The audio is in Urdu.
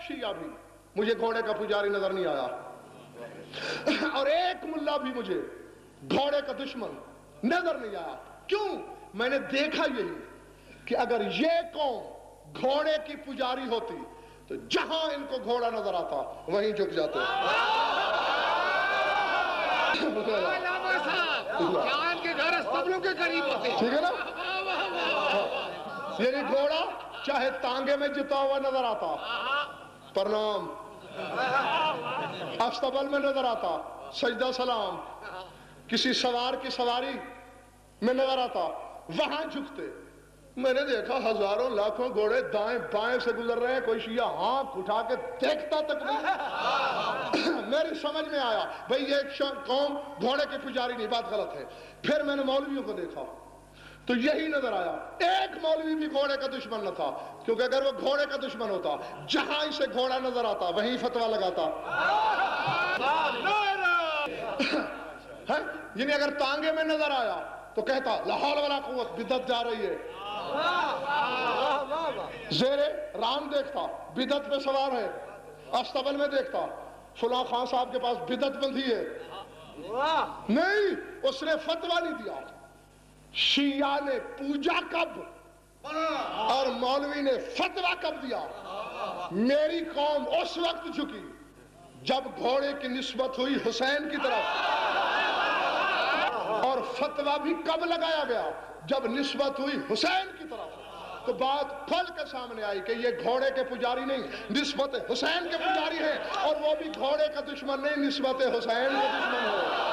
شیعہ بھی مجھے گھوڑے کا پجاری نظر نہیں آیا، اور ایک ملا بھی مجھے گھوڑے کا دشمن نظر نہیں آیا۔ کیوں؟ میں نے دیکھا یہی کہ اگر یہ قوم گھوڑے کی پجاری ہوتی تو جہاں ان کو گھوڑا نظر آتا وہیں جھک جاتے۔ ٹھیک ہے نا؟ یعنی گھوڑا چاہے تانگے میں جتا ہوا نظر آتا، پرنام، استبل میں نظر آتا، سجدہ سلام، کسی سوار کی سواری میں نظر آتا، وہاں جھکتے۔ میں نے دیکھا ہزاروں لاکھوں گھوڑے دائیں بائیں سے گزر رہے ہیں، کوئی شیعہ ہانک اٹھا کے دیکھتا تک نہیں۔ میری سمجھ میں آیا بھئی یہ قوم گھوڑے کی پجاری نہیں، بات غلط ہے۔ پھر میں نے مولویوں کو دیکھا تو یہی نظر آیا، ایک مولوی بھی گھوڑے کا دشمن نہ تھا، کیونکہ اگر وہ گھوڑے کا دشمن ہوتا جہاں اسے گھوڑا نظر آتا وہیں فتویٰ لگاتا۔ یعنی اگر تانگے میں نظر آیا تو کہتا لا حول ولا قوت، بدعت جا رہی ہے۔ زیر رام دیکھتا بدعت پہ سوار ہے، استبل میں دیکھتا فلاں خان صاحب کے پاس بدعت بندھی ہے، نہیں، اس نے فتویٰ نہیں دیا۔ شیعہ نے پوجا کب اور مولوی نے فتویٰ کب دیا؟ میری قوم اس وقت جھکی جب گھوڑے کی نسبت ہوئی حسین کی طرف، اور فتویٰ بھی کب لگایا گیا؟ جب نسبت ہوئی حسین کی طرف۔ تو بات کھل کے سامنے آئی کہ یہ گھوڑے کے پجاری نہیں، نسبت حسین کے پجاری ہیں، اور وہ بھی گھوڑے کا دشمن نہیں، نسبت حسین کے دشمن ہے۔